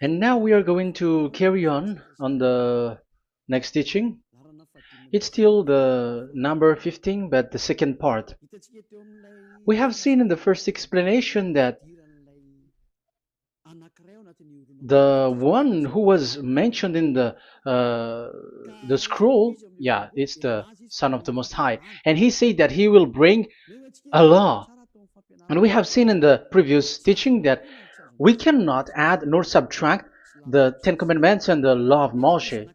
And now we are going to carry on the next teaching. It's still the number 15, but the second part. We have seen in the first explanation that the one who was mentioned in the scroll, yeah, it's the Son of the Most High, and he said that he will bring a law. And we have seen in the previous teaching that we cannot add nor subtract the Ten Commandments and the law of Moshe.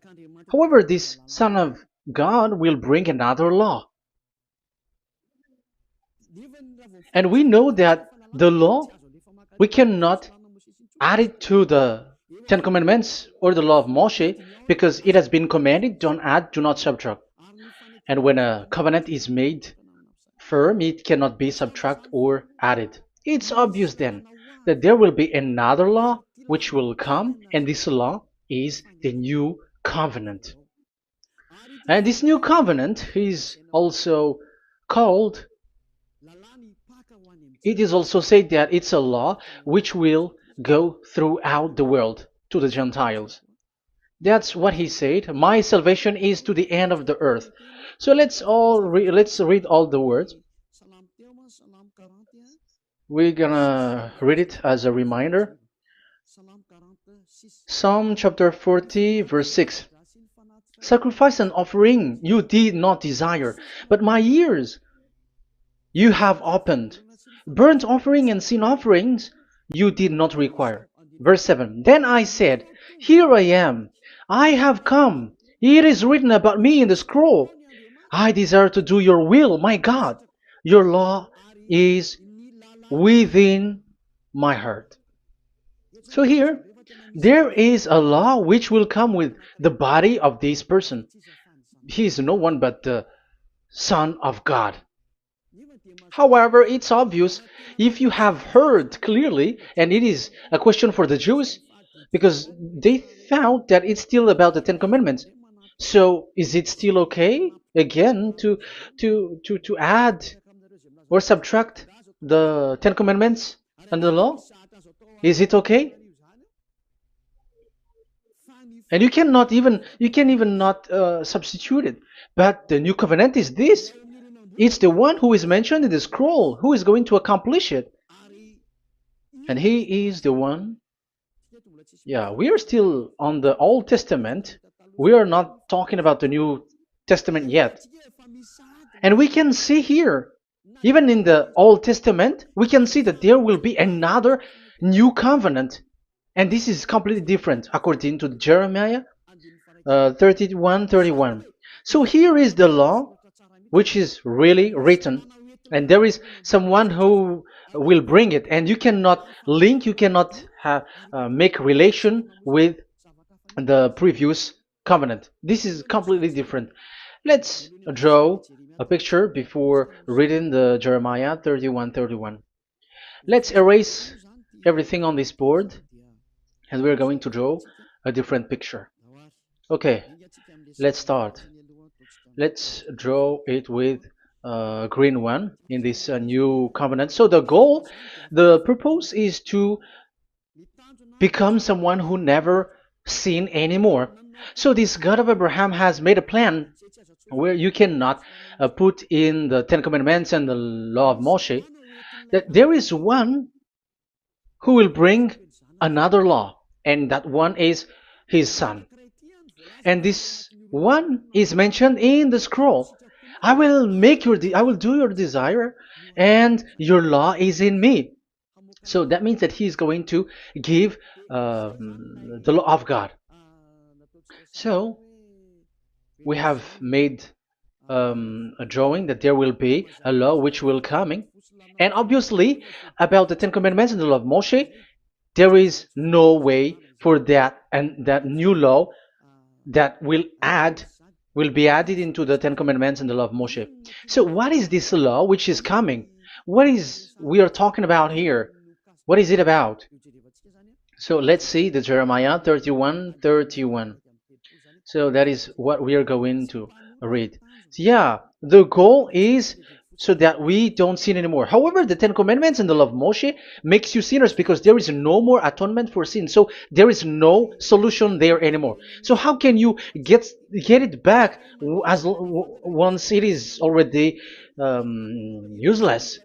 However, this Son of God will bring another law. And we know that the law, we cannot add it to the Ten Commandments or the law of Moshe because it has been commanded, don't add, do not subtract. And when a covenant is made firm, it cannot be subtracted or added. It's obvious then that there will be another law which will come, and this law is the new covenant. And this new covenant is also called, it is also said that it's a law which will go throughout the world to the Gentiles. That's what he said. My salvation is to the end of the earth. So let's read all the words. We're gonna read it as a reminder. Psalm chapter 40, verse 6. Sacrifice and offering you did not desire, but my ears you have opened. Burnt offering and sin offerings you did not require. Verse 7. Then I said, here I am. I have come. It is written about me in the scroll. I desire to do your will, my God. Your law is within my heart. So here, there is a law which will come with the body of this person. He is no one but the Son of God. However, it's obvious if you have heard clearly, and it is a question for the Jews, because they found that it's still about the Ten Commandments. So is it still okay again to add or subtract the Ten Commandments and the law? Is it okay? And you can even not substitute it. But the new covenant is this. It's the one who is mentioned in the scroll who is going to accomplish it. And he is the one. Yeah, we are still on the Old Testament. We are not talking about the New Testament yet. And we can see here, even in the Old Testament, we can see that there will be another new covenant. And this is completely different according to Jeremiah 31:31. So here is the law which is really written, and there is someone who will bring it, and you cannot link, you cannot make relation with the previous covenant. This is completely different. Let's draw a picture before reading the Jeremiah 31:31. Let's erase everything on this board, and we're going to draw a different picture. Okay, let's start. Let's draw it with a green one in this new covenant. So the purpose is to become someone who never sin anymore. So this God of Abraham has made a plan where you cannot put in the Ten Commandments and the law of Moshe, that there is one who will bring another law, and that one is his son. And this one is mentioned in the scroll. I will do your desire, and your law is in me. So that means that he is going to give the law of God. So we have made a drawing that there will be a law which will coming, and obviously about the Ten Commandments and the law of Moshe, there is no way for that and that new law that will be added into the Ten Commandments and the law of Moshe. So what is this law which is coming? What is we are talking about here? What is it about? So let's see the Jeremiah 31:31. So that is what we are going to read. So yeah, the goal is so that we don't sin anymore. However, the Ten Commandments and the law of Moshe makes you sinners because there is no more atonement for sin. So there is no solution there anymore. So how can you get it back once it is already useless?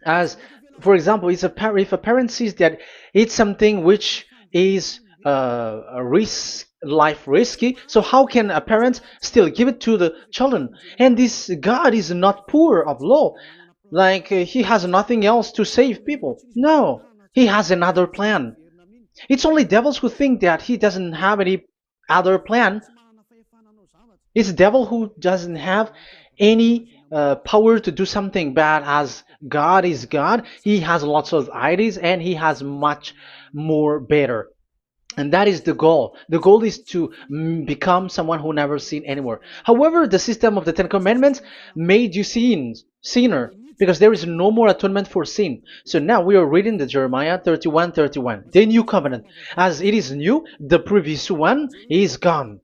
As for example, if a parent sees that it's something which is a risk life risky, so how can a parent still give it to the children? And this God is not poor of law, like he has nothing else to save people. No, he has another plan. It's only devils who think that he doesn't have any other plan. It's the devil who doesn't have any power to do something bad. As God is God, he has lots of ideas and he has much more better. And that is the goal. The goal is to become someone who never sin anymore. However, the system of the Ten Commandments made you sinner, because there is no more atonement for sin. So now we are reading the Jeremiah 31:31, the new covenant. As it is new, the previous one is gone.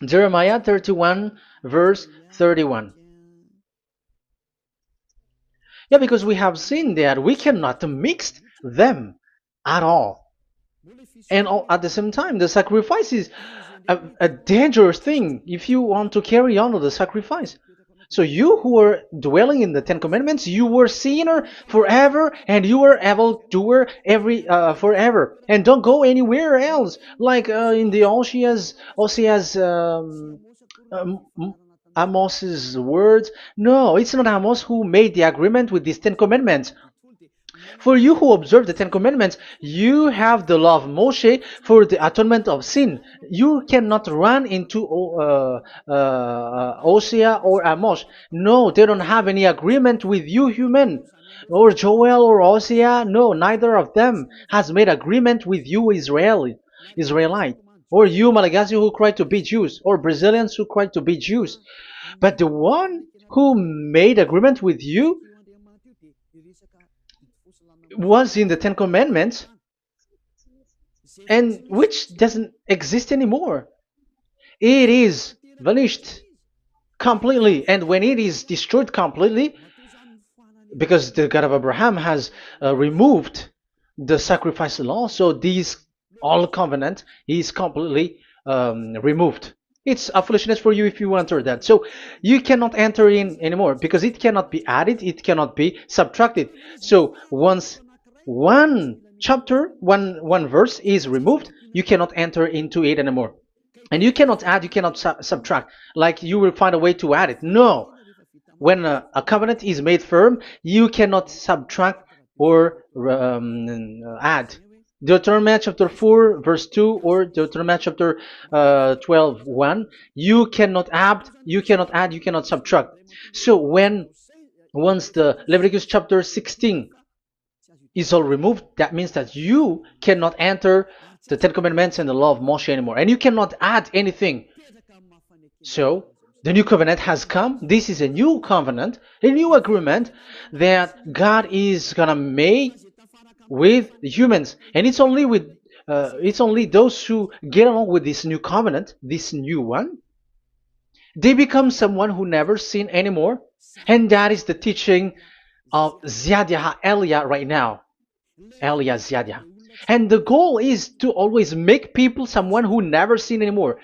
Jeremiah 31 verse 31. Yeah, because we have seen that we cannot mix them at all. And at the same time, the sacrifice is a dangerous thing if you want to carry on with the sacrifice. So you who are dwelling in the Ten Commandments, you were sinner forever, and you were evil doer forever, and don't go anywhere else. Like in the Osea's Amos's words. No, it's not Amos who made the agreement with these Ten Commandments. For you who observe the Ten Commandments, you have the law of Moshe for the atonement of sin. You cannot run into Osea or Amos. No, they don't have any agreement with you, human. Or Joel or Osea. No, neither of them has made agreement with you, Israelite. Or you, Malagasy, who cry to be Jews. Or Brazilians who cry to be Jews. But the one who made agreement with you was in the Ten Commandments, and which doesn't exist anymore. It is vanished completely, and when it is destroyed completely, because the God of Abraham has removed the sacrifice law, so this all covenant is completely removed. It's a foolishness for you if you enter that. So you cannot enter in anymore because it cannot be added, it cannot be subtracted. So once one chapter, one verse is removed, you cannot enter into it anymore. And you cannot add, you cannot subtract. Like you will find a way to add it. No. When a covenant is made firm, you cannot subtract or add. Deuteronomy chapter 4 verse 2 or Deuteronomy chapter 12:1, you cannot add, you cannot subtract. So once the Leviticus chapter 16 is all removed, that means that you cannot enter the Ten Commandments and the law of Moshe anymore, and you cannot add anything. So the new covenant has come. This is a new covenant, a new agreement that God is gonna make with humans, and it's only those who get along with this new covenant, this new one, they become someone who never sin anymore. And that is the teaching of Ziadia Elia right now, Elia Ziadia. And the goal is to always make people someone who never sin anymore.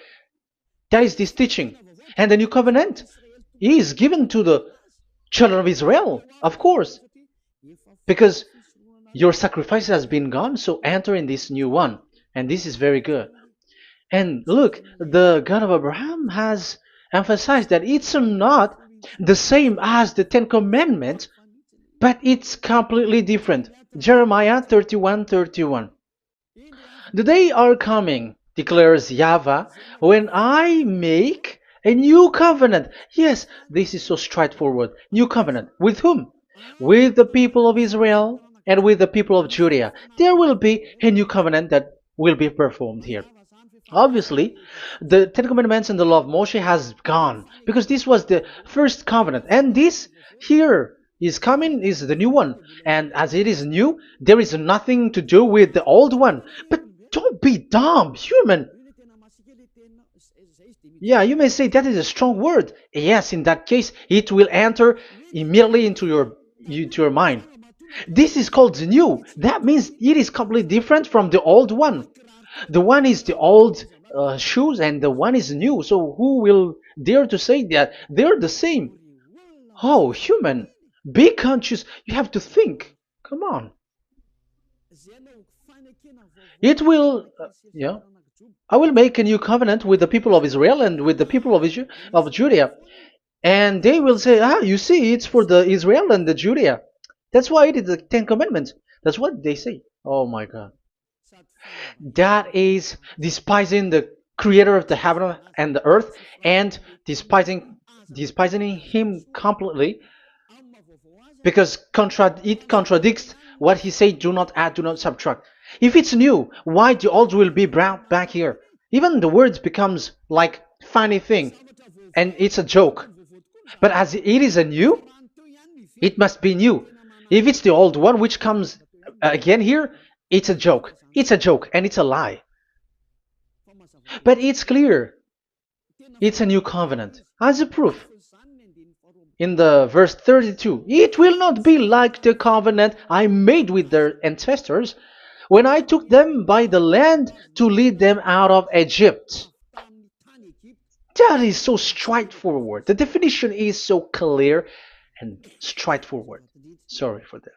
That is this teaching. And the new covenant is given to the children of Israel, of course, because your sacrifice has been gone, so enter in this new one. And this is very good. And look, the God of Abraham has emphasized that it's not the same as the Ten Commandments, but it's completely different. Jeremiah 31:31. The day are coming, declares YAHVAH, when I make a new covenant. Yes, this is so straightforward. New covenant. With whom? With the people of Israel and with the people of Judea. There will be a new covenant that will be performed here. Obviously, the Ten Commandments and the law of Moshe has gone because this was the first covenant, and this here is coming is the new one. And as it is new, there is nothing to do with the old one. But don't be dumb, human. Yeah, you may say that is a strong word. Yes, in that case, it will enter immediately into your mind. This is called the new. That means it is completely different from the old one. The one is the old shoes and the one is new. So who will dare to say that they're the same? Oh, human, be conscious. You have to think. Come on. It will, yeah. I will make a new covenant with the people of Israel and with the people of Judea. And they will say, ah, you see, it's for the Israel and the Judea. That's why it is the Ten Commandments. That's what they say. Oh my God. That is despising the creator of the heaven and the earth and despising him completely because it contradicts what he said, do not add, do not subtract. If it's new, why the old will be brought back here? Even the words becomes like funny thing and it's a joke. But as it is a new, it must be new. If it's the old one which comes again here, it's a joke. It's a joke and it's a lie. But it's clear. It's a new covenant. As a proof, in the verse 32, it will not be like the covenant I made with their ancestors when I took them by the land to lead them out of Egypt. That is so straightforward. The definition is so clear and straightforward. Sorry for that.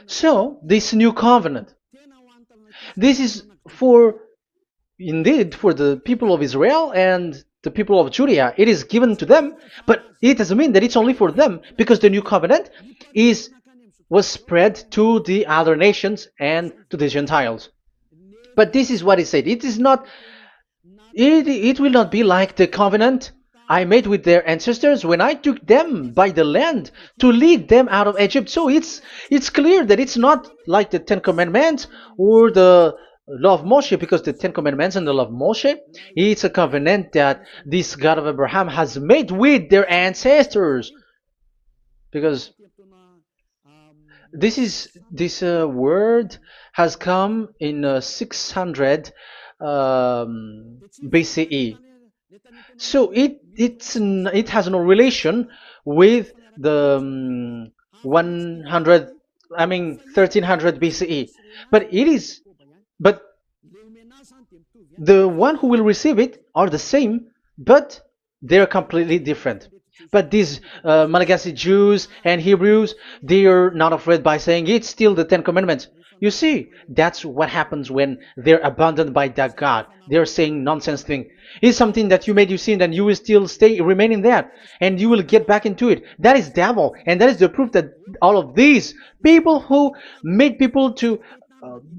So, this new covenant, this is indeed for the people of Israel and the people of Judea. It is given to them, but it doesn't mean that it's only for them because the new covenant was spread to the other nations and to the Gentiles. But this is what he said. It will not be like the covenant I made with their ancestors when I took them by the land to lead them out of Egypt. So it's clear that it's not like the Ten Commandments or the law of Moshe, because the Ten Commandments and the law of Moshe, it's a covenant that this God of Abraham has made with their ancestors. Because this word has come in 600 BCE. So it has no relation with the 1300 BCE. But the one who will receive it are the same, but they're completely different. But these Malagasy Jews and Hebrews, they are not afraid by saying it's still the Ten Commandments. You see, that's what happens when they're abandoned by that God. They're saying nonsense thing. It's something that you made you sin, and you will still remain in that, and you will get back into it. That is devil, and that is the proof that all of these people who made people to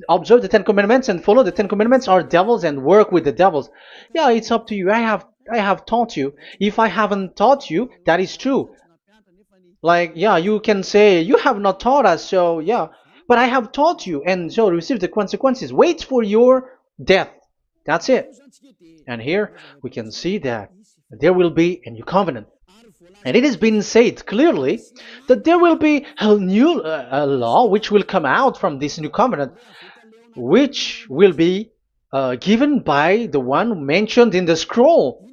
observe the Ten Commandments and follow the Ten Commandments are devils and work with the devils. Yeah, it's up to you. I have taught you. If I haven't taught you, that is true. Like, yeah, you can say you have not taught us, so yeah, but I have taught you, and so receive the consequences. Wait for your death. That's it. And here we can see that there will be a new covenant. And it has been said clearly that there will be a new law which will come out from this new covenant, which will be given by the one mentioned in the scroll.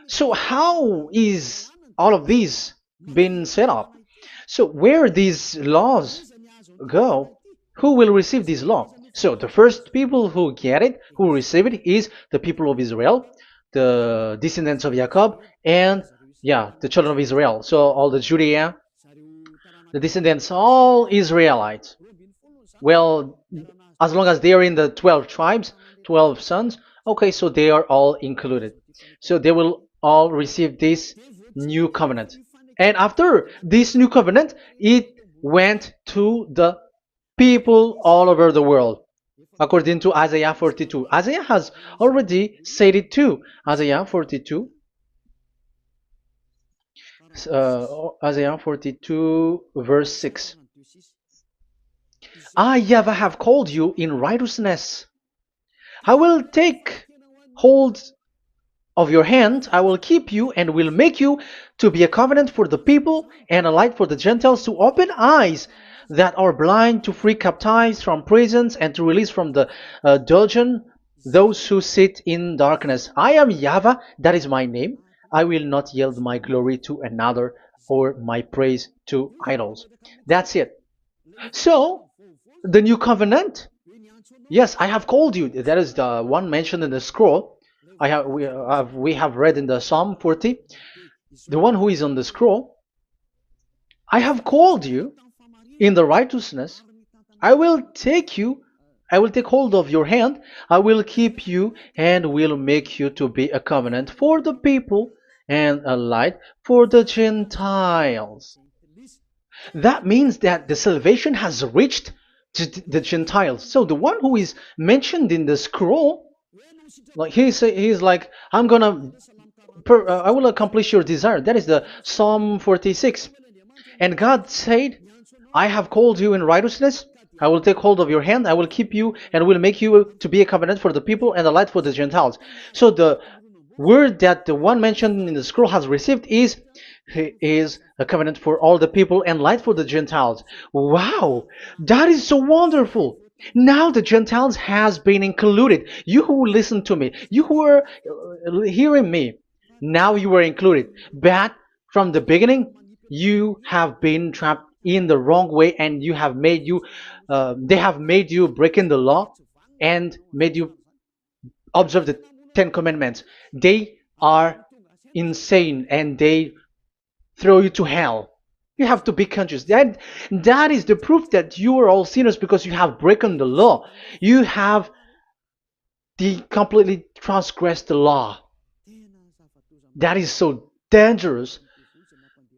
So how is all of these been set up? So where these laws go, who will receive this law? So the first people who get it, who receive it, is the people of Israel, the descendants of Jacob, and yeah, the children of Israel. So all the Judea, the descendants, all Israelites. Well, as long as they are in the 12 tribes, 12 sons, okay, so they are all included. So they will all receive this new covenant. And after this new covenant, it went to the people all over the world, according to Isaiah 42. Isaiah has already said it too. Isaiah 42. Isaiah 42 verse 6. I, YAHVAH, have called you in righteousness. I will take hold of your hand, I will keep you and will make you to be a covenant for the people and a light for the Gentiles, to open eyes that are blind, to free captives from prisons, and to release from the dungeon those who sit in darkness. I am YAHVAH, that is my name. I will not yield my glory to another or my praise to idols. That's it. So, the new covenant. Yes, I have called you. That is the one mentioned in the scroll. We have read in the Psalm 40. The one who is on the scroll. I have called you in the righteousness. I will take you. I will take hold of your hand. I will keep you and will make you to be a covenant for the people and a light for the Gentiles. That means that the salvation has reached to the Gentiles. So the one who is mentioned in the scroll, like he's like, I will accomplish your desire. That is the Psalm 46. And God said, I have called you in righteousness. I will take hold of your hand. I will keep you and will make you to be a covenant for the people and a light for the Gentiles. So the word that the one mentioned in the scroll has received is he is a covenant for all the people and light for the Gentiles. Wow, that is so wonderful. Now the Gentiles has been included. You who listen to me, you who are hearing me, now you are included. But from the beginning, you have been trapped in the wrong way, and they have made you breaking the law and made you observe the Ten Commandments. They are insane and they throw you to hell. You have to be conscious. That is the proof that you are all sinners because you have broken the law. You have completely transgressed the law. That is so dangerous.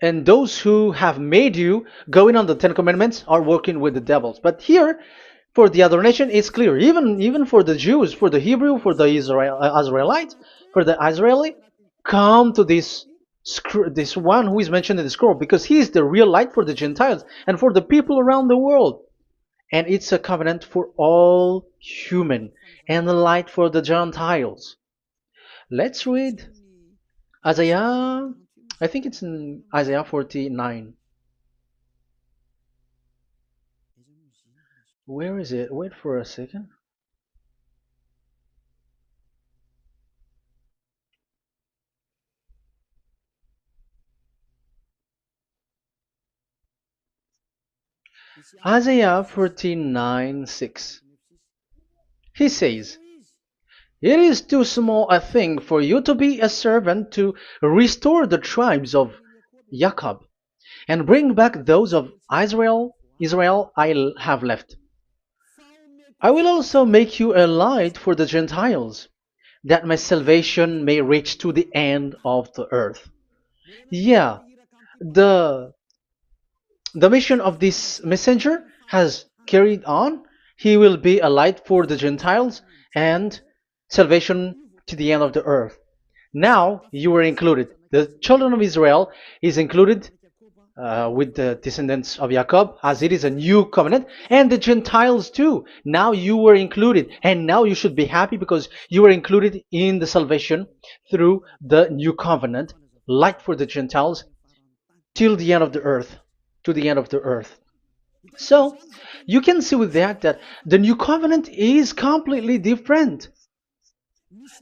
And those who have made you going on the Ten Commandments are working with the devils. But here, for the other nation, it's clear. Even for the Jews, for the Hebrew, for the Israelite, for the Israeli, come to this one who is mentioned in the scroll because he is the real light for the Gentiles and for the people around the world. And it's a covenant for all human and a light for the Gentiles. Let's read Isaiah. I think it's in Isaiah 49. Where is it? Wait for a second. Isaiah 49:6. He says, it is too small a thing for you to be a servant to restore the tribes of Jacob and bring back those of Israel I have left. I will also make you a light for the Gentiles, that my salvation may reach to the end of the earth. Yeah, the the mission of this messenger has carried on. He will be a light for the Gentiles and salvation to the end of the earth. Now you are included. The children of Israel is included with the descendants of Jacob, as it is a new covenant, and the Gentiles too. Now you were included, and now you should be happy because you were included in the salvation through the new covenant, light for the Gentiles, till the end of the earth, to the end of the earth. So you can see with that the new covenant is completely different.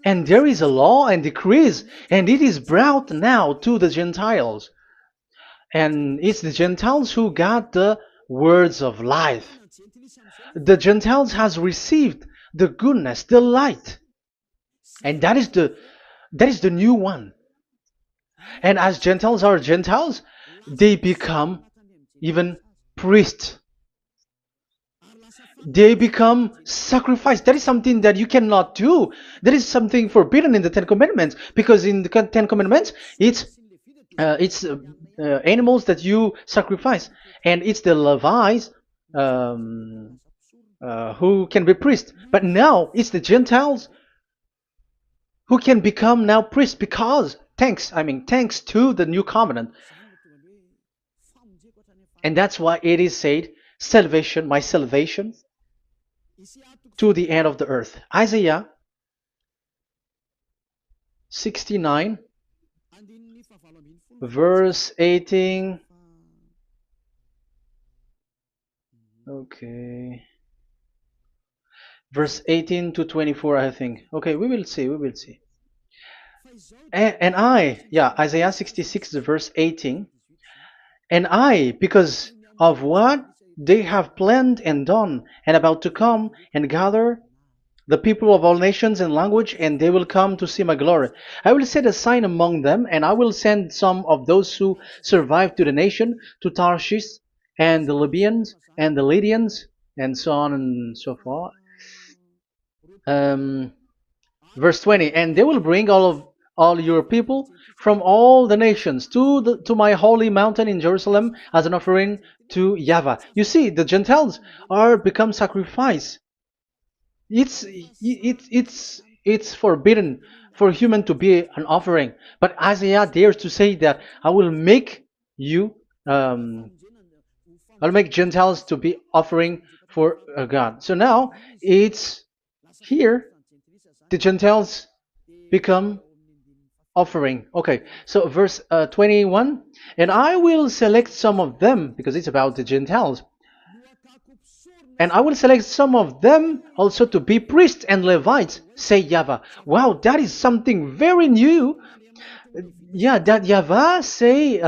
And there is a law and decrees, and it is brought now to the Gentiles. And it's the Gentiles who got the words of life. The Gentiles has received the goodness, the light. And that is the new one. And as Gentiles are Gentiles, they become even priests. They become sacrificed. That is something that you cannot do. That is something forbidden in the Ten Commandments, because in the Ten Commandments, it's animals that you sacrifice, and it's the Levites who can be priests. But now it's the Gentiles who can become now priests because thanks to the new covenant. And that's why it is said, salvation, my salvation to the end of the earth. Isaiah 69 verse 18. Okay. verse 18 to 24, I think. Okay, we will see, we will see. And I, yeah, Isaiah 66, verse 18. And I, because of what they have planned and done, and about to come and gather the people of all nations and language, and they will come to see my glory. I will set a sign among them, and I will send some of those who survive to the nation, to Tarshish, and the Libyans, and the Lydians, and so on and so forth. Um, Verse 20, and they will bring all your people from all the nations to my holy mountain in Jerusalem as an offering to YAHVAH. You see, the Gentiles are become sacrifice. It's forbidden for human to be an offering, but Isaiah dares to say that I will make you um, I'll make Gentiles to be offering for God. So now it's here the Gentiles become offering. Okay, so verse 21, and I will select some of them, because it's about the Gentiles, and I will select some of them also to be priests and Levites, say YAHVAH. Wow, that is something very new. Yeah, that YAHVAH say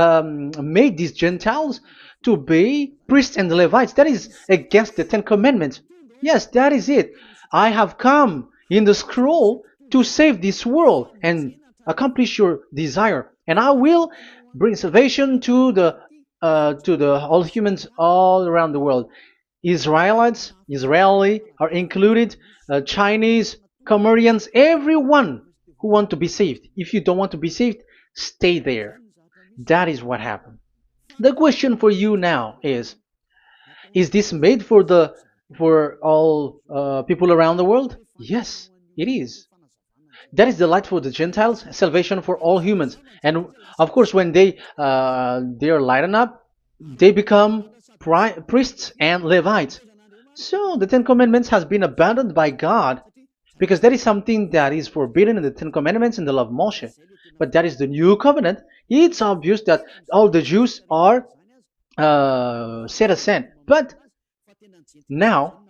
made these Gentiles to be priests and Levites. That is against the Ten Commandments. Yes, that is it. I have come in the scroll to save this world and accomplish your desire, and I will bring salvation to the all humans all around the world. Israelites, Israeli are included, Chinese, Comorians, everyone who want to be saved. If you don't want to be saved, stay there. That is what happened. The question for you now is this made for all people around the world? Yes, it is. That is the light for the Gentiles, salvation for all humans. And of course, when they are lightened up, they become priests and Levites. So the Ten Commandments has been abandoned by God, because that is something that is forbidden in the Ten Commandments in the law of Moshe. But that is the new covenant. It's obvious that all the Jews are set aside. But now,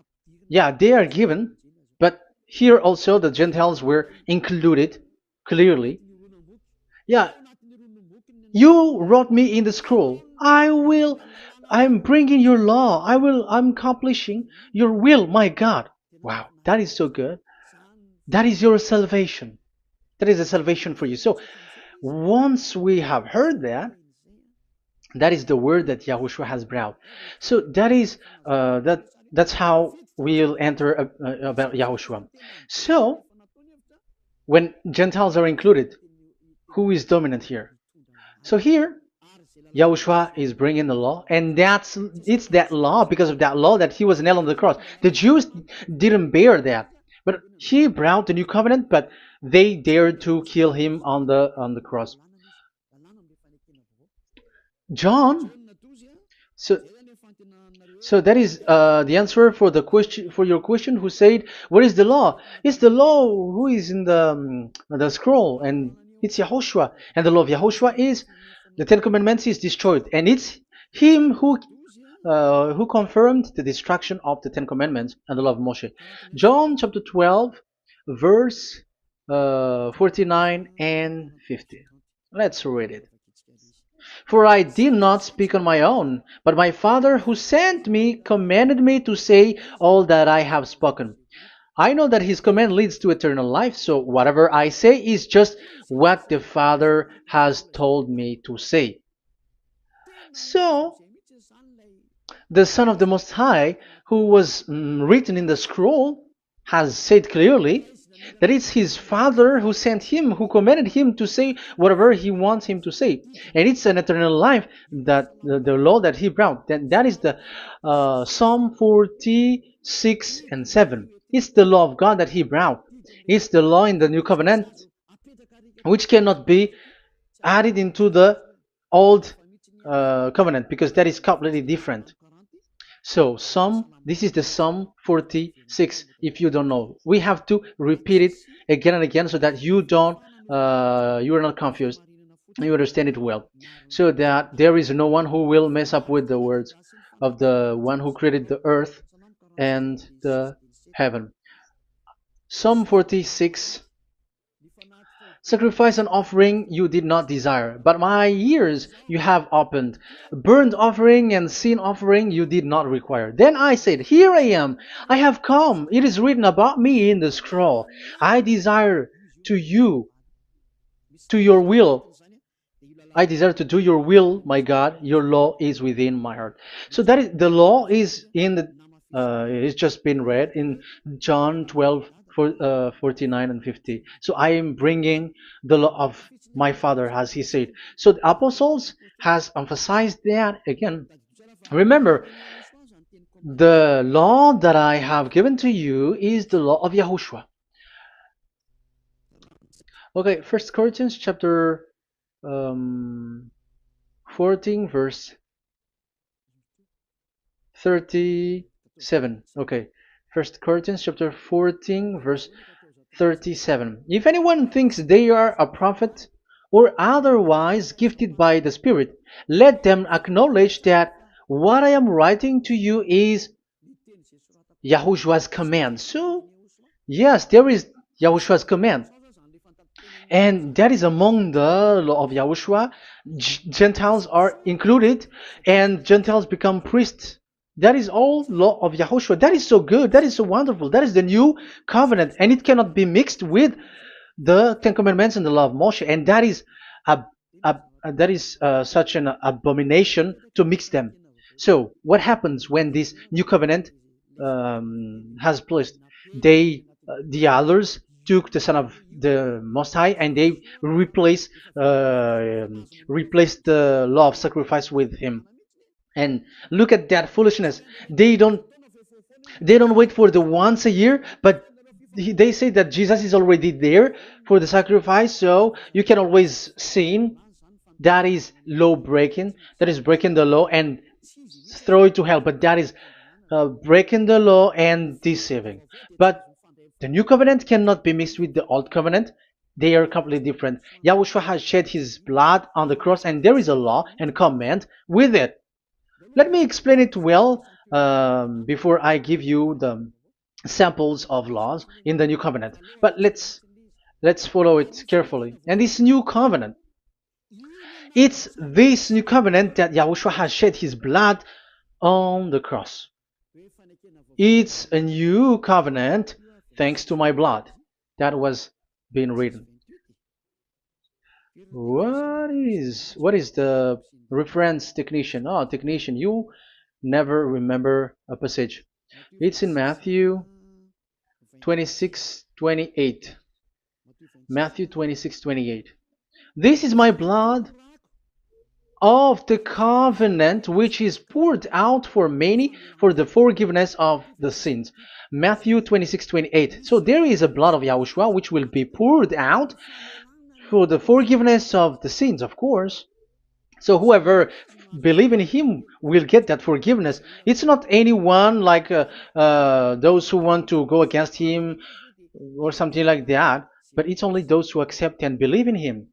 yeah, they are given, but here also the Gentiles were included clearly. Yeah, you wrote me in the scroll. I'm bringing your law. I'm accomplishing your will, my God. Wow, that is so good. That is your salvation. That is a salvation for you. So once we have heard that, that is the word that Yahushua has brought. So that is that's how we'll enter about Yahushua. So when Gentiles are included, who is dominant here? So here, Yahushua is bringing the law, and it's that law, because of that law, that he was nailed on the cross. The Jews didn't bear that, but he brought the new covenant, but they dared to kill him on the cross. John, so so that is the answer for the question, for your question. Who said, "What is the law?" It's the law who is in the scroll, and it's Yahushua. And the law of Yahushua is the Ten Commandments is destroyed, and it's him who confirmed the destruction of the Ten Commandments and the law of Moshe. John chapter 12, verse 49 and 50. Let's read it. For I did not speak on my own, but my Father who sent me commanded me to say all that I have spoken. I know that his command leads to eternal life, so whatever I say is just what the Father has told me to say. So, the Son of the Most High, who was written in the scroll, has said clearly that it's his Father who sent him, who commanded him to say whatever he wants him to say. And it's an eternal life, that the law that he brought. That is the Psalm 46 and 7. It's the law of God that he brought. It's the law in the new covenant, which cannot be added into the old covenant, because that is completely different. So this is the Psalm 46. If you don't know, we have to repeat it again and again, so that you are not confused, you understand it well, so that there is no one who will mess up with the words of the one who created the earth and the heaven. Psalm 46. Sacrifice and offering you did not desire, but my ears you have opened. Burnt offering and sin offering you did not require. Then I said, here I am, I have come. It is written about me in the scroll. I desire to you, to your will. I desire to do your will, my God. Your law is within my heart. So that is the law is in the it's just been read in John 12, 49 and 50. So I am bringing the law of my Father, as he said. So the apostles has emphasized that again. Remember, the law that I have given to you is the law of Yahushua. Okay, First Corinthians chapter um, 14, verse 37. Okay. First Corinthians chapter 14 verse 37. If anyone thinks they are a prophet or otherwise gifted by the Spirit, let them acknowledge that what I am writing to you is Yahushua's command. So, yes, there is Yahushua's command. And that is among the law of Yahushua. Gentiles are included, and Gentiles become priests. That is all law of Yahushua. That is so good. That is so wonderful. That is the new covenant, and it cannot be mixed with the Ten Commandments and the law of Moshe. And that is such an abomination to mix them. So, what happens when this new covenant has placed? The others took the Son of the Most High and they replaced the law of sacrifice with him. And look at that foolishness. They don't wait for the once a year, but they say that Jesus is already there for the sacrifice, so you can always sin. That is law breaking. That is breaking the law and throw it to hell. But that is breaking the law and deceiving. But the new covenant cannot be mixed with the old covenant. They are completely different. Yahushua has shed his blood on the cross, and there is a law and command with it. Let me explain it well before I give you the samples of laws in the new covenant. But let's follow it carefully. And this new covenant, it's this new covenant that Yahushua has shed his blood on the cross. It's a new covenant thanks to my blood that was being written. What is the reference technician? Oh, technician, you never remember a passage. It's in Matthew 26:28. Matthew 26:28. This is my blood of the covenant which is poured out for many for the forgiveness of the sins. Matthew 26:28. So there is a blood of Yahushua which will be poured out for the forgiveness of the sins, of course. So whoever believe in him will get that forgiveness. It's not anyone like those who want to go against him or something like that, but it's only those who accept and believe in him.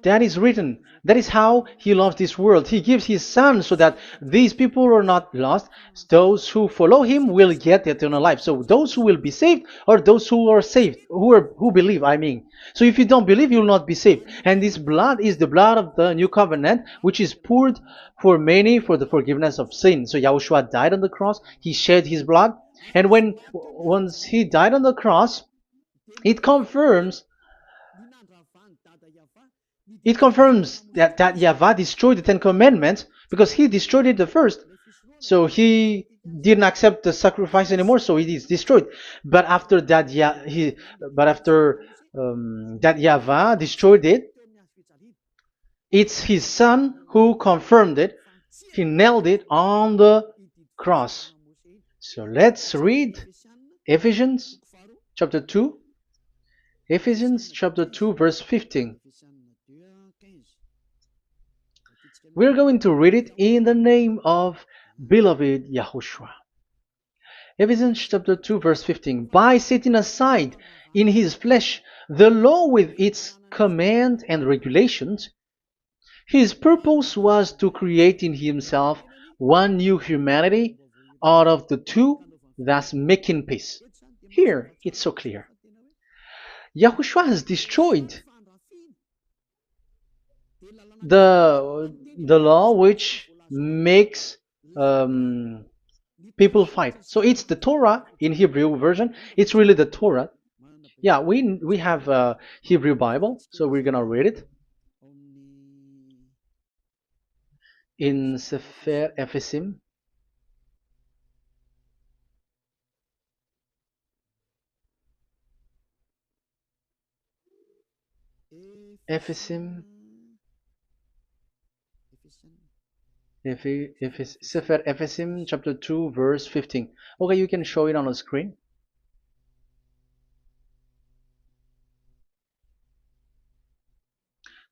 That is written. That is how he loves this world. He gives his son so that these people are not lost. Those who follow him will get eternal life. So those who will be saved are those who are saved, who believe, I mean. So if you don't believe, you will not be saved. And this blood is the blood of the new covenant, which is poured for many for the forgiveness of sin. So Yahushua died on the cross. He shed his blood. And once he died on the cross, it confirms that YAHVAH destroyed the Ten Commandments because he destroyed it the first. So he didn't accept the sacrifice anymore, so it is destroyed. But after that, that YAHVAH destroyed it, it's his son who confirmed it. He nailed it on the cross. So let's read Ephesians chapter 2. Ephesians chapter 2 verse 15. We're going to read it in the name of beloved Yahushua. Ephesians chapter 2 verse 15. By setting aside in his flesh the law with its command and regulations, his purpose was to create in himself one new humanity out of the two, thus making peace. Here, it's so clear. Yahushua has destroyed the law which makes people fight. So it's the Torah in Hebrew version. It's really the Torah. Yeah, we have a Hebrew Bible, so we're gonna read it in Sefer Ephesim. Ephesim. Sefer Ephesim chapter 2 verse 15. Okay, you can show it on the screen.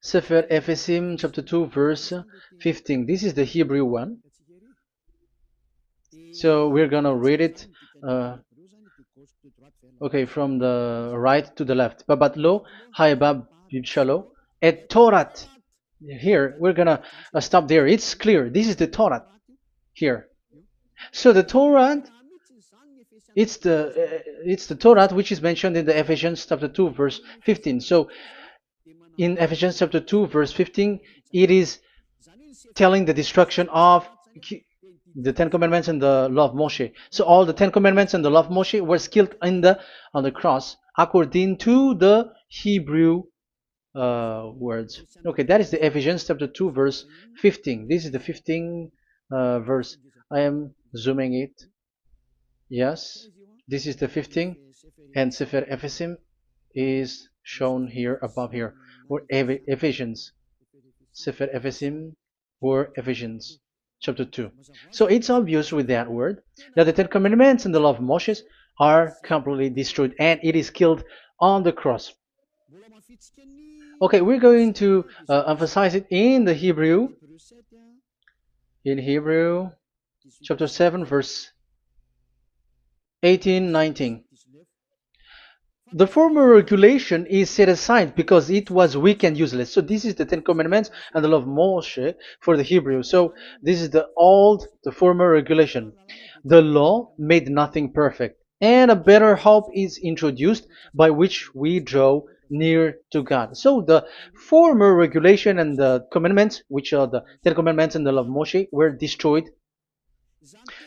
Sefer Ephesim chapter 2 verse 15. This is the Hebrew one. So we're gonna read it okay, from the right to the left. Babat lo haibab shalo et Torat. Here we're gonna stop there. It's clear. This is the Torah here. So the Torah, it's the Torah which is mentioned in the Ephesians chapter 2 verse 15. So in Ephesians chapter 2 verse 15, it is telling the destruction of the Ten Commandments and the law of Moshe. So all the Ten Commandments and the law of Moshe were killed on the cross according to the Hebrew words. Okay, that is the Ephesians chapter 2 verse 15. This is the 15 verse. I am zooming it. Yes, this is the 15, and Sefer Ephesim is shown here above here, or Ephesians. Sefer Ephesim or Ephesians chapter 2. So it's obvious with that word that the Ten Commandments and the law of Moses are completely destroyed, and it is killed on the cross. Okay, we're going to emphasize it in the Hebrew. In Hebrew chapter 7 verse 18, 19. The former regulation is set aside because it was weak and useless. So this is the Ten Commandments and the law of Moshe for the Hebrew. So this is the former regulation. The law made nothing perfect, and a better hope is introduced by which we draw near to God. So the former regulation and the commandments, which are the Ten Commandments and the law of Moshe, were destroyed.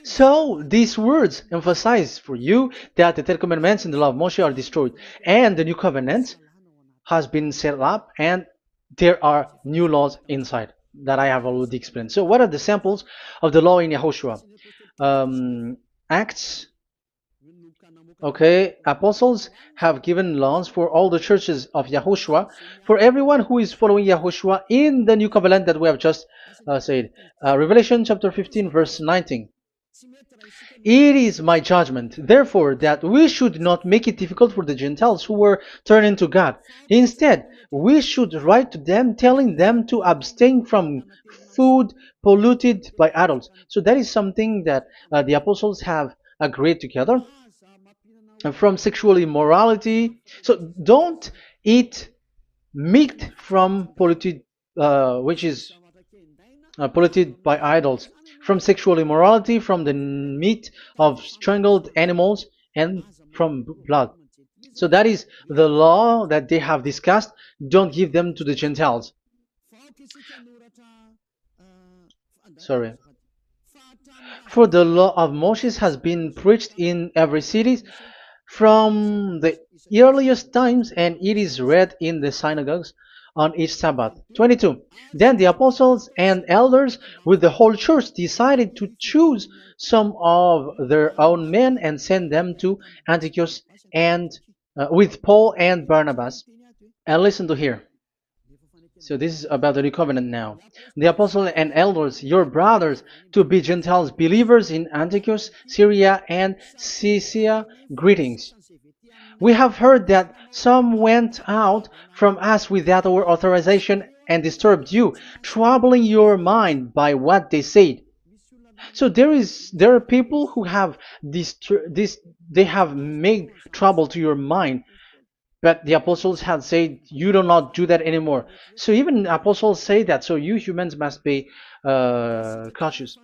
So these words emphasize for you that the Ten Commandments and the law of Moshe are destroyed, and the new covenant has been set up, and there are new laws inside that I have already explained. So what are the samples of the law in Yahushua? Acts. Okay, apostles have given laws for all the churches of Yahushua, for everyone who is following Yahushua in the new covenant that we have just said. Revelation chapter 15 verse 19. It is my judgment, therefore, that we should not make it difficult for the Gentiles who were turning to God. Instead, we should write to them telling them to abstain from food polluted by idols. So that is something that the apostles have agreed together. From sexual immorality. So don't eat meat from polluted, which is polluted by idols, from sexual immorality, from the meat of strangled animals, and from blood. So that is the law that they have discussed. Don't give them to the Gentiles. Sorry. For the law of Moses has been preached in every city from the earliest times, and it is read in the synagogues on each Sabbath. 22. Then the apostles and elders with the whole church decided to choose some of their own men and send them to Antioch and with Paul and Barnabas. And listen to here. So this is about the new covenant now. The apostles and elders, your brothers, to be Gentiles believers in Antioch, Syria, and Cilicia, greetings. We have heard that some went out from us without our authorization and disturbed you, troubling your mind by what they said. So there are people who have they have made trouble to your mind, but the apostles had said you do not do that anymore. So even the apostles say that. So you humans must be cautious.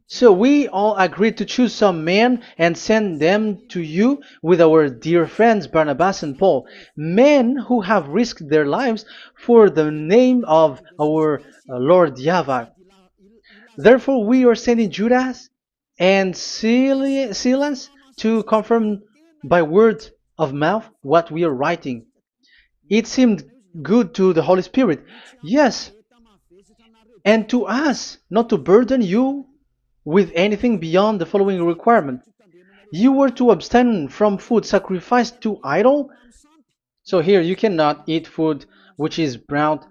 So we all agreed to choose some men and send them to you with our dear friends Barnabas and Paul, men who have risked their lives for the name of our Lord YAHVAH. Therefore, we are sending Judas and Silas to confirm by word of mouth what we are writing. It seemed good to the Holy Spirit, yes, and to us, not to burden you with anything beyond the following requirement. You were to abstain from food sacrificed to idol. So here you cannot eat food which is brought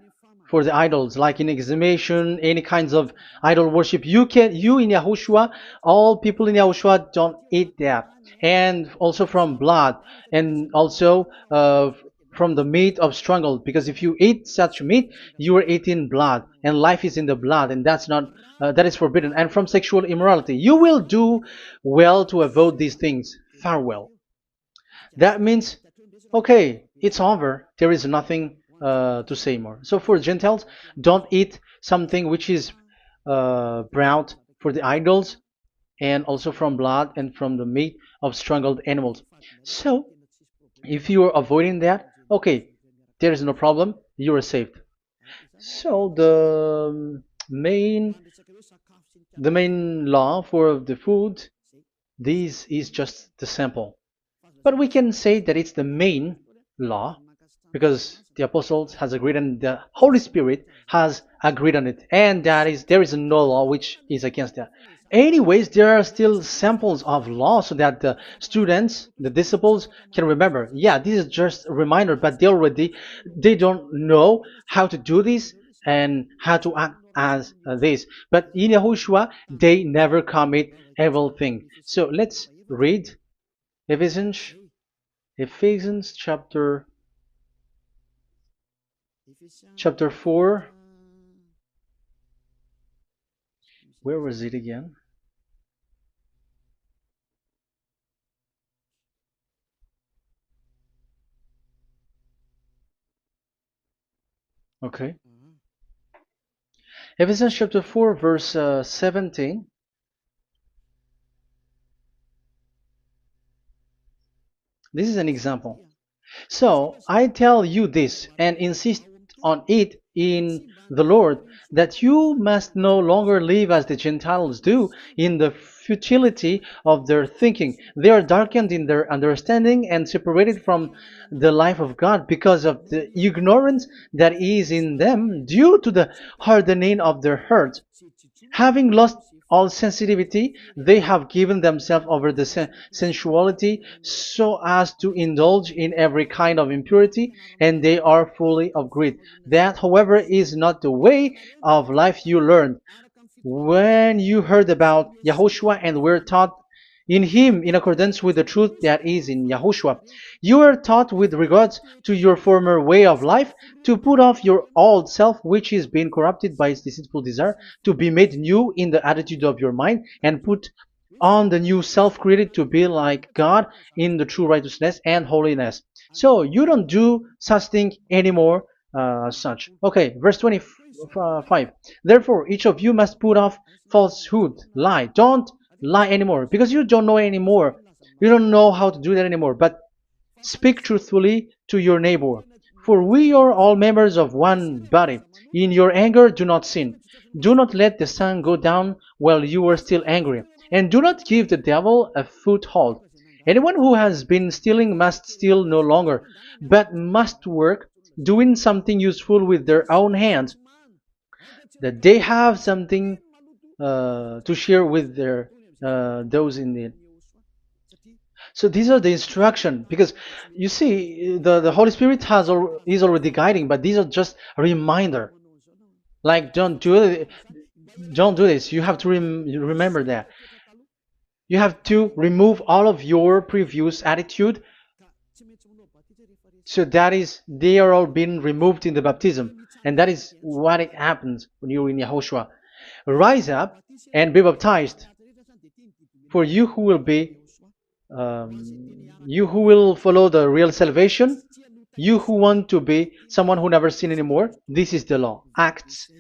for the idols, like in exhumation, any kinds of idol worship. You in Yahushua, all people in Yahushua don't eat that. And also from blood, and also from the meat of strangled, because if you eat such meat, you are eating blood, and life is in the blood, and that's not that is forbidden. And from sexual immorality, you will do well to avoid these things. Farewell. That means, okay, it's over. There is nothing to say more. So for Gentiles, don't eat something which is brought for the idols, and also from blood and from the meat of strangled animals. So if you are avoiding that, okay, there is no problem. You are saved. So the main law for the food, this is just the sample. But we can say that it's the main law because the apostles has agreed and the Holy Spirit has agreed on it, and that is there is no law which is against that. Anyways, there are still samples of law so that the students, the disciples, can remember. Yeah, this is just a reminder, but they don't know how to do this and how to act as this. But in Yahushua, they never commit evil thing. So let's read Ephesians Ephesians chapter 4. Where was it again? Okay. Ephesians chapter 4 verse 17. This is an example. So I tell you this and insist on it in the Lord, that you must no longer live as the Gentiles do in the futility of their thinking. They are darkened in their understanding and separated from the life of God because of the ignorance that is in them due to the hardening of their hearts. Having lost all sensitivity, they have given themselves over to sensuality so as to indulge in every kind of impurity, and they are fully of greed. That, however, is not the way of life you learned when you heard about Yahushua and were taught in him in accordance with the truth that is in Yahushua. You are taught with regards to your former way of life to put off your old self, which is being corrupted by its deceitful desire, to be made new in the attitude of your mind, and put on the new self created to be like God in the true righteousness and holiness. So you don't do such thing anymore. Such. Okay, verse 25. Therefore, each of you must put off falsehood, lie. Don't lie anymore because you don't know anymore. You don't know how to do that anymore. But speak truthfully to your neighbor. For we are all members of one body. In your anger, do not sin. Do not let the sun go down while you are still angry. And do not give the devil a foothold. Anyone who has been stealing must steal no longer, but must work, doing something useful with their own hands, that they have something to share with their those in need. So these are the instruction because you see the Holy Spirit is already guiding, but these are just a reminder. Like don't do this. You have to remember that. You have to remove all of your previous attitude. So that is they are all being removed in the baptism, and that is what it happens when you're in Yahushua. Rise up and be baptized, for you who will follow the real salvation, you who want to be someone who never sin anymore. This is the law. Acts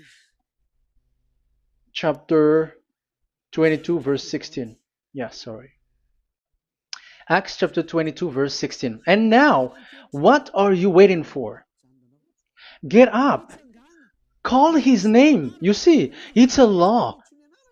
chapter 22 verse 16. Yeah, sorry. Acts chapter 22 verse 16. And now, what are you waiting for? Get up. Call his name. You see, it's a law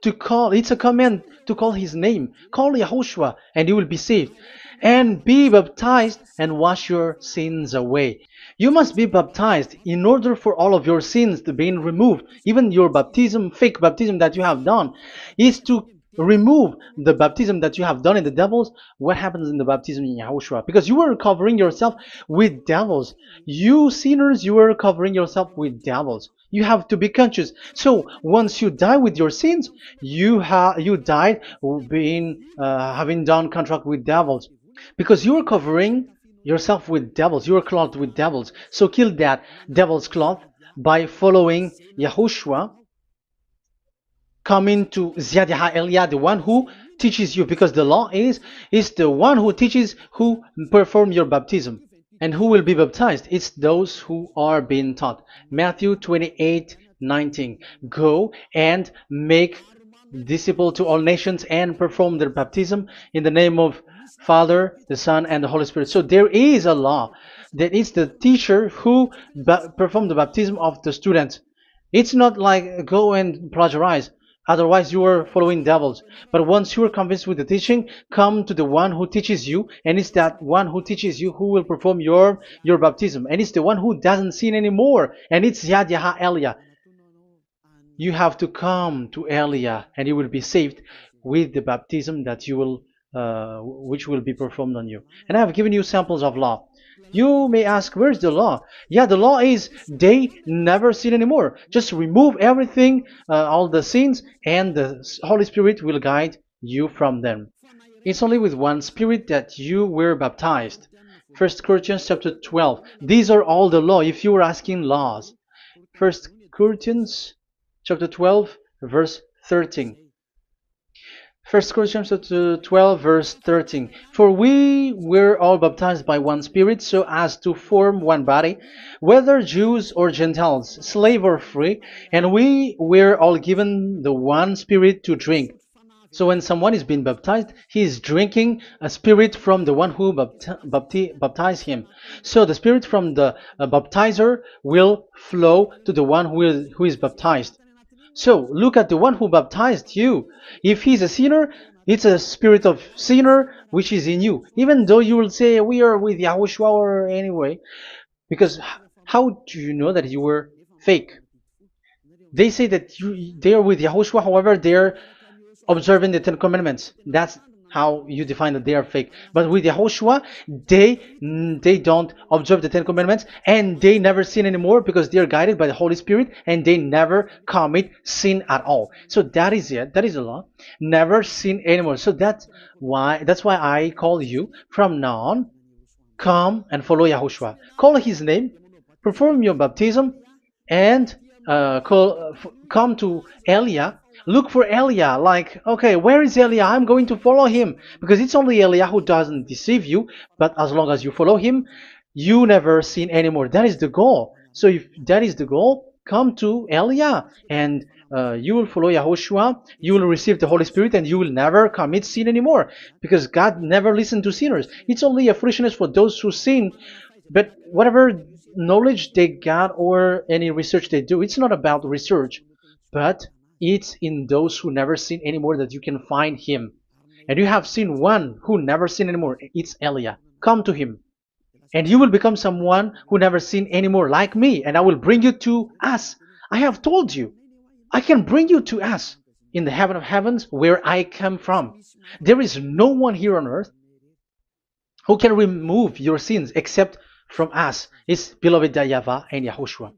to call, it's a command to call his name. Call Yahushua and you will be saved. And be baptized and wash your sins away. You must be baptized in order for all of your sins to be removed. Even your baptism, fake baptism that you have done, is to remove the baptism that you have done in the devils. What happens in the baptism in Yahushua? Because you were covering yourself with devils. You sinners, you were covering yourself with devils. You have to be conscious. So once you die with your sins, you died being having done contract with devils, because you are covering yourself with devils. You are clothed with devils. So kill that devil's cloth by following Yahushua, coming to Ziad Elia, the one who teaches you, because the law is the one who teaches who perform your baptism. And who will be baptized? It's those who are being taught. Matthew 28:19. Go and make disciple to all nations and perform their baptism in the name of Father, the Son, and the Holy Spirit. So there is a law that is the teacher who perform the baptism of the students. It's not like go and plagiarize. Otherwise, you are following devils. But once you are convinced with the teaching, come to the one who teaches you, and it's that one who teaches you who will perform your baptism. And it's the one who doesn't sin anymore. And it's Yad Yah Elia. You have to come to Elia, and you will be saved with the baptism that you will, which will be performed on you. And I have given you samples of law. You may ask, where's the law? Yeah, the law is they never sin anymore. Just remove everything, all the sins, and the Holy Spirit will guide you from them. It's only with one Spirit that you were baptized. 1 Corinthians chapter 12. These are all the law, if you were asking laws. 1 Corinthians chapter 12, verse 13. 1 Corinthians chapter 12, verse 13. For we were all baptized by one Spirit, so as to form one body, whether Jews or Gentiles, slave or free, and we were all given the one Spirit to drink. So when someone is being baptized, he is drinking a spirit from the one who baptized him. So the spirit from the baptizer will flow to the one who is baptized. So look at the one who baptized you. If he's a sinner, it's a spirit of sinner which is in you. Even though you will say we are with YAHOSHUAH or anyway, because how do you know that you were fake? They say that they are with YAHOSHUAH, however they're observing the Ten Commandments. That's how you define that they are fake. But with YAHOSHUAH, they don't observe the Ten Commandments, and they never sin anymore because they are guided by the Holy Spirit, and they never commit sin at all. So that is it. That is the law. Never sin anymore. So that's why I call you from now on. Come and follow YAHOSHUAH. Call his name, perform your baptism, and come to Elia. Look for Elia, like, okay, where is Elia? I'm going to follow him, because it's only Elia who doesn't deceive you. But as long as you follow him, you never sin anymore. That is the goal. So if that is the goal, come to Elia, and you will follow YAHOSHUAH. You will receive the Holy Spirit, and you will never commit sin anymore, because God never listened to sinners. It's only a foolishness for those who sin. But whatever knowledge they got or any research they do, it's not about research, but it's in those who never sin anymore that you can find him. And you have seen one who never sin anymore. It's Elia. Come to him, and you will become someone who never sin anymore, like me, and I will bring you to us. I have told you, I can bring you to us in the heaven of heavens, where I come from. There is no one here on earth who can remove your sins except from us. It's beloved YAHVAH and YAHOSHUAH.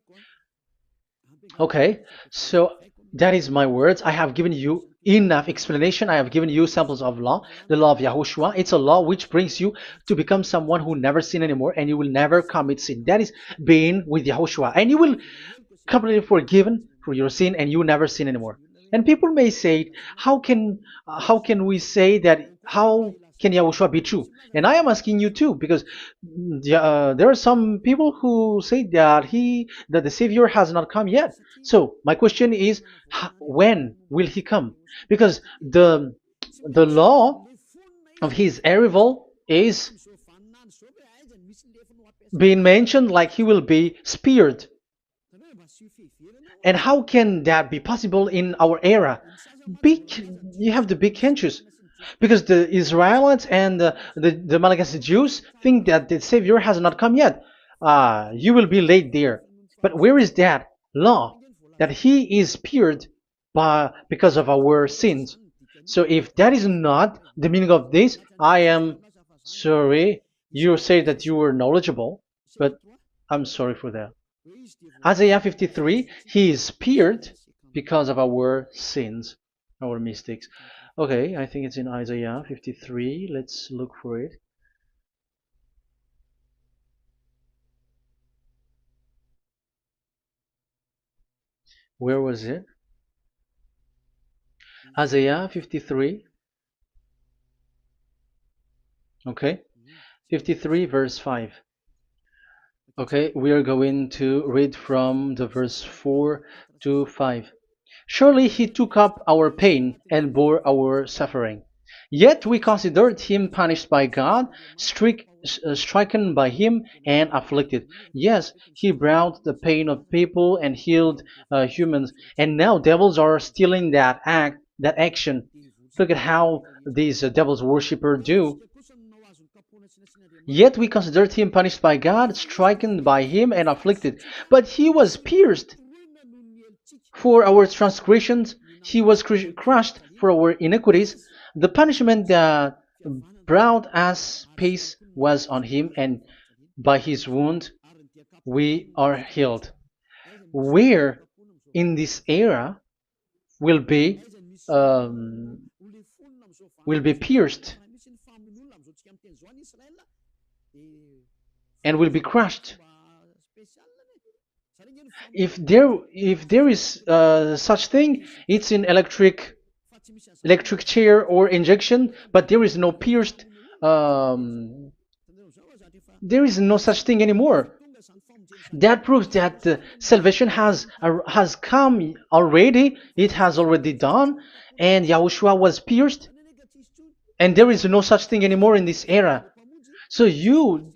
Okay, so that is my words. I have given you enough explanation. I have given you samples of law, the law of YAHOSHUAH. It's a law which brings you to become someone who never sin anymore, and you will never commit sin. That is being with YAHOSHUAH, and you will completely forgiven for your sin, and you will never sin anymore. And people may say, how can we say that? How can Yahushua be true? And I am asking you too, because there are some people who say that the Savior has not come yet. So my question is, when will he come? Because the law of his arrival is being mentioned like he will be speared. And how can that be possible in our era? You have to be conscious, because the Israelites and the Malagasy Jews think that the Savior has not come yet. You will be late there. But where is that law that he is speared because of our sins? So if that is not the meaning of this, I am sorry. You say that you were knowledgeable, but I'm sorry for that. Isaiah 53, he is speared because of our sins, our mistakes. Okay, I think it's in Isaiah 53. Let's look for it. Where was it? Isaiah 53. Okay, 53 verse 5. Okay, we are going to read from the verse 4 to 5. Surely he took up our pain and bore our suffering. Yet we considered him punished by God, stricken by him, and afflicted. Yes, he brought the pain of people and healed humans. And now devils are stealing that action. Look at how these devils worshippers do. Yet we considered him punished by God, stricken by him, and afflicted. But he was pierced for our transgressions, he was crushed for our iniquities. The punishment that brought us peace was on him, and by his wound we are healed. Where in this era will be um, will be pierced and will be crushed. If there is such thing, it's in electric chair or injection, but there is no pierced. Um, there is no such thing anymore. That proves that salvation has come already. It has already done, and Yahushua was pierced, and there is no such thing anymore in this era. So you,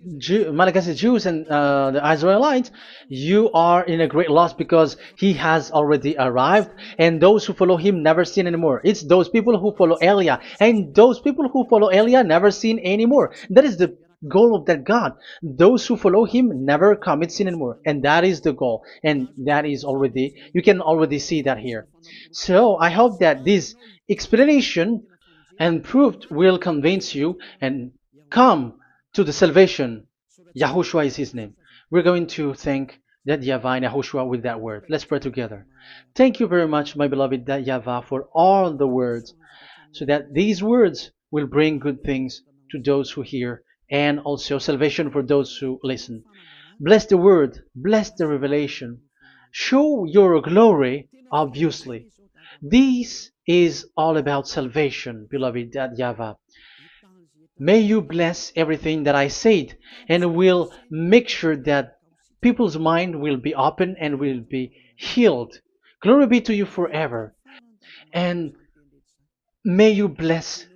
Malagasy Jews and the Israelites, you are in a great loss, because he has already arrived, and those who follow him never sin anymore. It's those people who follow Elia, and those people who follow Elia never sin anymore. That is the goal of that God. Those who follow him never commit sin anymore, and that is the goal. And that is already, you can already see that here. So I hope that this explanation and proof will convince you and come to the salvation. Yahushua is his name. We're going to thank that YAHVAH and Yahushua with that word. Let's pray together. Thank you very much, my beloved that YAHVAH, for all the words, so that these words will bring good things to those who hear, and also salvation for those who listen. Bless the word, bless the revelation. Show your glory, obviously. This is all about salvation, beloved that YAHVAH. May you bless everything that I said, and will make sure that people's mind will be open and will be healed. Glory be to you forever. And may you bless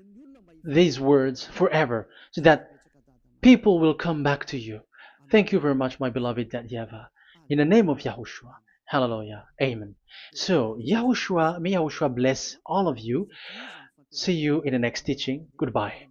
these words forever, so that people will come back to you. Thank you very much, my beloved that YAHVAH. In the name of Yahushua. Hallelujah. Amen. So, Yahushua, may Yahushua bless all of you. See you in the next teaching. Goodbye.